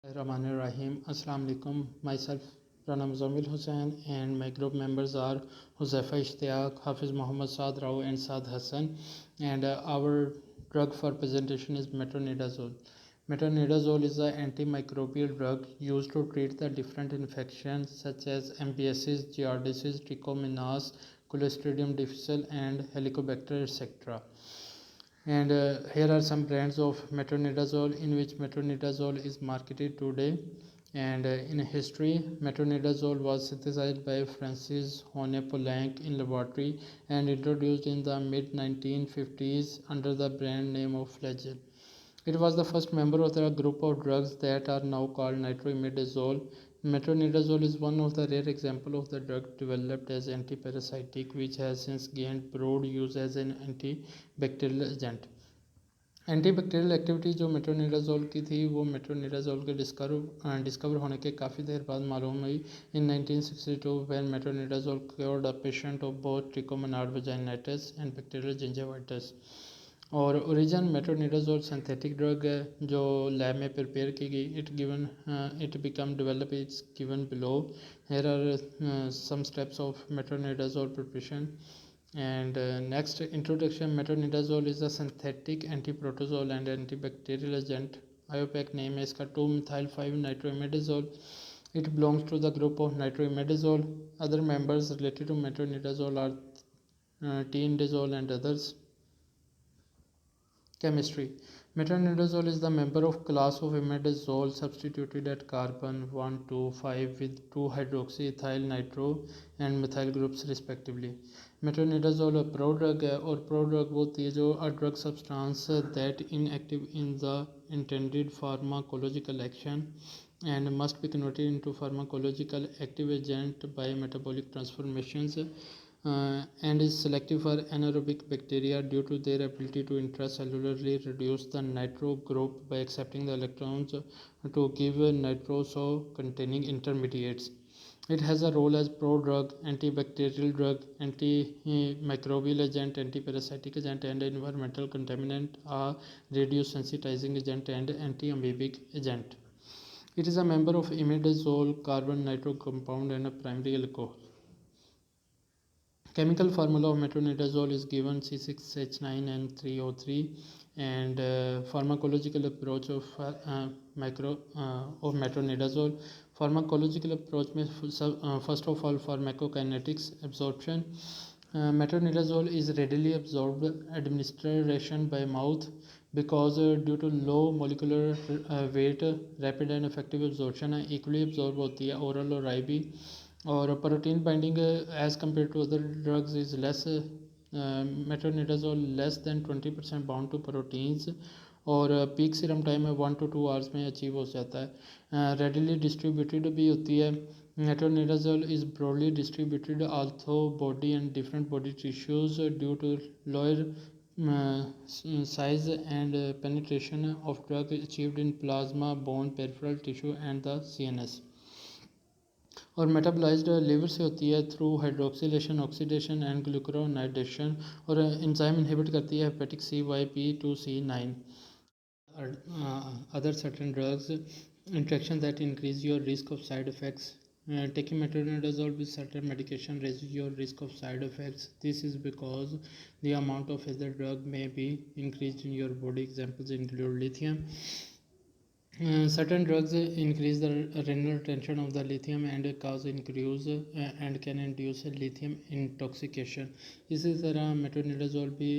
Rahim. Assalamu alaikum. Myself Pranam Zamil Hussain and my group members are Huzaifa Ishtiyaq, Hafiz Muhammad Saad Rao and Saad Hassan, and our drug for presentation is metronidazole. Metronidazole is an antimicrobial drug used to treat the different infections such as MPSs, giardiasis, trichomonas, Clostridium difficile and Helicobacter etc. And here are some brands of metronidazole in which metronidazole is marketed today. And in history, metronidazole was synthesized by Francis Hone Poulenc in laboratory and introduced in the mid 1950s under the brand name of Flagyl. It was the first member of the group of drugs that are now called nitroimidazole. Metronidazole is one of the rare examples of the drug developed as antiparasitic, which has since gained broad use as an antibacterial agent. Antibacterial activity जो metronidazole की थी वो metronidazole के discover होने के काफ़ी देर बाद मालूम हुई in 1962 when metronidazole cured a patient of both trichomonad vaginitis and bacterial gingivitis. और ओरिजिन मेट्रोनिडाजोल सिंथेटिक ड्रग है जो लैब में प्रिपेयर की गई। It become develop its given below. Here are some steps of metronidazole preparation. And next introduction, metronidazole is a synthetic antiprotozoal and antibacterial agent. IUPAC name है इसका 2-methyl-5-nitroimidazole. It belongs to the group of nitroimidazole. Other members related to metronidazole are T-indazole and others. Chemistry. Metronidazole is the member of class of imidazole substituted at carbon 1, 2, 5 with 2-hydroxyethyl nitro and methyl groups respectively. Metronidazole a prodrug है और prodrug वो होती है जो a drug substance that inactive in the intended pharmacological action and must be converted into pharmacological active agent by metabolic transformations and is selective for anaerobic bacteria due to their ability to intracellularly reduce the nitro group by accepting the electrons to give nitroso containing intermediates. It has a role as prodrug, antibacterial drug, antimicrobial agent, antiparasitic agent, and environmental contaminant, a radiosensitizing agent, and antiamoebic agent. It is a member of imidazole carbon nitro compound and a primary alcohol. Chemical formula of metronidazole is given C6H9N3O3 and pharmacological approach of metronidazole. Pharmacological approach में first of all pharmacokinetics absorption. Metronidazole is readily absorbed administration by mouth because due to low molecular weight rapid and effective absorption है equally absorb होती है oral और IV और protein binding as compare to other drugs is less metronidazole less than 20% bound to proteins और peak serum time है 1 to 2 hours में achieve हो जाता है। रेडिली डिस्ट्रीब्यूटेड भी होती है। Metronidazole is broadly distributed although body and different body tissues due to lower size and penetration of drug achieved in plasma, bone, peripheral tissue and the CNS. और metabolised liver से होती है through hydroxylation oxidation and ग्लूकोनाइडेशन और enzyme inhibit करती है hepatic CYP2C9। other certain drugs interaction that increase your risk of side effects. Taking metronidazole with certain medication raises your risk of side effects. This is because the amount of other drug may be increased in your body. Examples include lithium. Certain drugs increase the renal retention of the lithium and cause increase and can induce lithium intoxication. इसी तरह metronidazole भी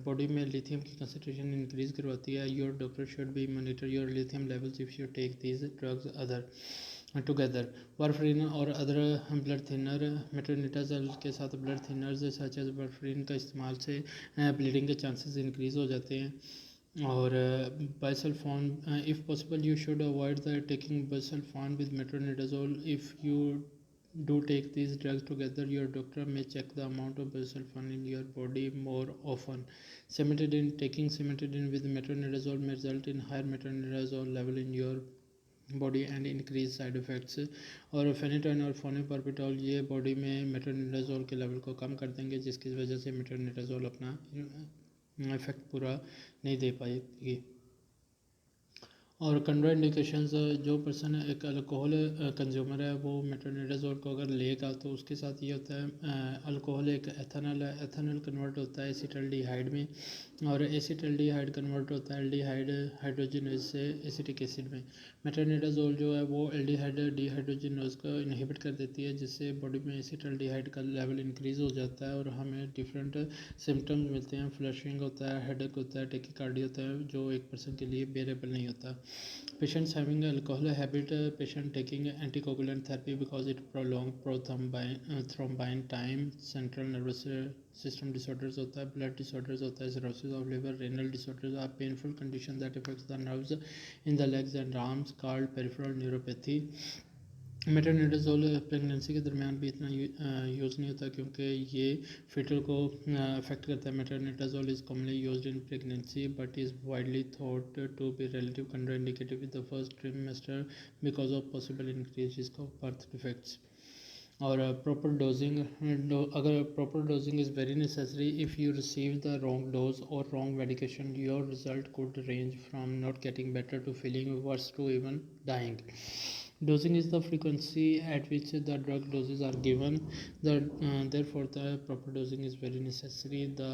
body में lithium की concentration increase करवाती है। Your doctor should be monitor your lithium levels if you take these drugs other together. Warfarin और other blood thinner metronidazole के साथ blood thinners such as warfarin का इस्तेमाल से ब्लीडिंग के चांसेस इंक्रीज हो जाते हैं। और bisulfone if possible you should avoid the taking bisulfone with metronidazole. If you do take these drugs together your doctor may check the amount of bisulfone in your body more often. Taking cimetidine with metronidazole may result in higher metronidazole level in your body and increase side effects. और phenytoin और फोनिपर्बिटॉल ये body में metronidazole के level को कम कर देंगे जिसकी वजह से मेट्रोनिडाजोल अपना इफेक्ट पूरा नहीं दे पाएगी। और कंट्राइंडिकेशंस, जो पर्सन एक अल्कोहल कंज्यूमर है वो मेट्रोनिडाज़ोल को अगर लेगा तो उसके साथ ये होता है, अल्कोहल एक एथेनॉल है, एथेनॉल कन्वर्ट होता है एसिटल्डिहाइड में, और एसिटल्डिहाइड कन्वर्ट होता है एल्डिहाइड हाइड्रोजनेज से एसिटिक एसिड में। मेट्रोनिडाज़ोल जो है वो एल्डिहाइड डिहाइड्रोजनेज को इनहिबिट कर देती है, जिससे बॉडी में एसिटल्डिहाइड का लेवल इंक्रीज़ हो जाता है और हमें डिफरेंट सिम्टम्स मिलते हैं। फ्लशिंग होता है, हेडेक होता है, टेकिकार्डी होता है, जो एक पर्सन के लिए बेरेबल नहीं होता। Patients having alcohol habit, patient taking anticoagulant therapy because it prolong thrombine time, central nervous system disorders होता है, blood disorders होता है, cirrhosis of liver, renal disorders are painful condition that affects the nerves in the legs and arms called peripheral neuropathy। Metronidazole pregnancy के दरमियान भी इतना use नहीं होता क्योंकि ये फीटल को अफेक्ट करता है। Metronidazole is commonly used in pregnancy but is widely thought to be relative contraindicated with the first trimester because of possible increase risk of birth defects. और प्रॉपर डोजिंग, अगर proper dosing is very necessary if you receive the wrong dose और wrong medication your result could range from not getting better to feeling worse to even dying. Dosing is the frequency at which the drug doses are given. Therefore, the proper dosing is very necessary. The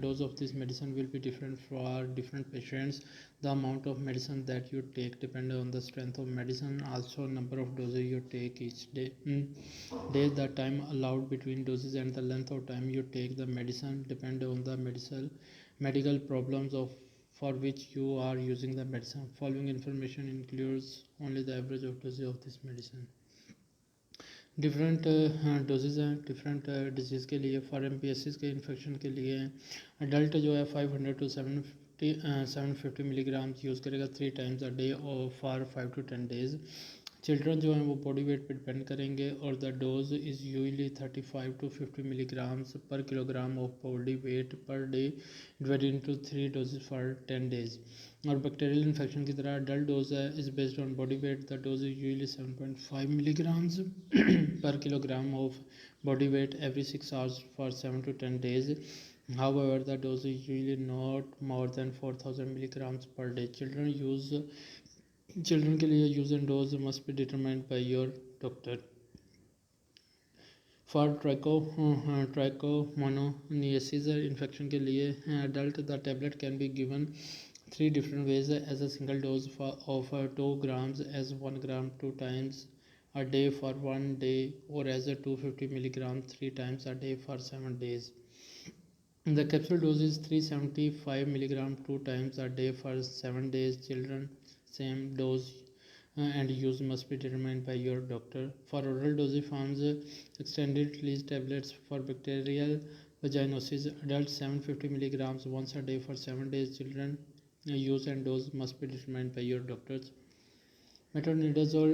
dose of this medicine will be different for different patients. The amount of medicine that you take depends on the strength of medicine. Also, number of doses you take each day. The time allowed between doses and the length of time you take the medicine depend on the medical problems of for which you are using the medicine. Following information includes only the average of dosage of this medicine. Different doses हैं different diseases के लिए। For एमपीएससीज के infection के लिए adult जो है 500 to 750 milligrams use करेगा 3 times a day और फॉर 5 to 10 days। चिल्ड्रन जो हैं वो बॉडी वेट पर डिपेंड करेंगे और the dose is usually 35 to 50 milligrams per kilogram of body weight per day divided into 3 doses for 10 days। और bacterial infection की तरह अडल्ट डोज है is based on body weight. The dose is usually 7.5 milligrams per kilogram of body weight every 6 hours for 7 to 10 days. However, the dose is usually not more than 4000 milligrams per day. Children के लिए use and dose must be determined by your doctor. For trichomoniasis infection के लिए adult the tablet can be given 3 different ways as a single dose of 2 grams as 1 gram 2 times a day for 1 day or as a 250 milligram 3 times a day for 7 days. The capsule dose is 375 milligram 2 times a day for 7 days. Children same dose and use must be determined by your doctor. For oral dosage forms extended release tablets for bacterial vaginosis adults 750 milligrams once a day for 7 days. Children use and dose must be determined by your doctors. Metronidazole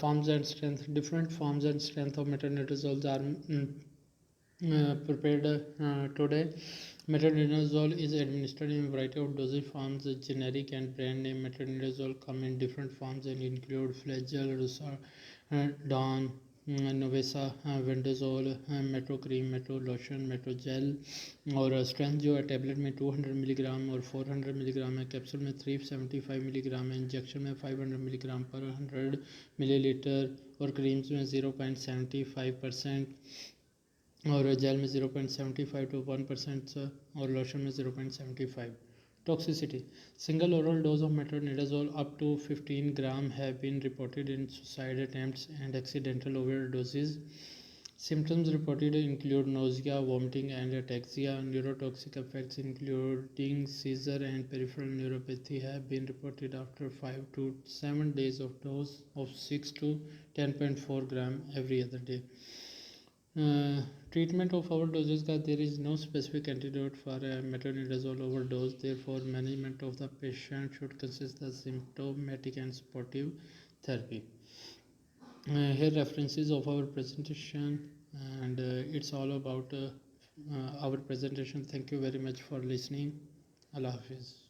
forms and strength. Different forms and strength of metronidazole are prepared today. Metronidazole is administered in a variety of dosage forms. Generic and brand name metronidazole come in different forms and include Flagyl, Dawn, Nuvessa, Vandazole, Metro cream, Metro lotion, Metro gel. और strength जो है tablet में 200 milligram और 400 milligram है, capsule में 375 milligram है, injection में 500 milligram पर 100 मिलीलीटर और क्रीम्स में 0.75% और जेल में 0.75 to 1% और लोशन में 0.75। Toxicity. Single oral dose of metronidazole up to 15 gram have been reported in suicide attempts and accidental overdoses. Symptoms reported include nausea, vomiting, and ataxia. Neurotoxic effects including seizure and peripheral neuropathy have been reported after 5 to 7 days of dose of 6 to 10.4 gram every other day. Treatment of overdoses का there is no specific antidote for metronidazole overdose. Therefore, management of the patient should consist of symptomatic and supportive therapy. Here references of our presentation and it's all about our presentation. Thank you very much for listening. Allah Hafiz.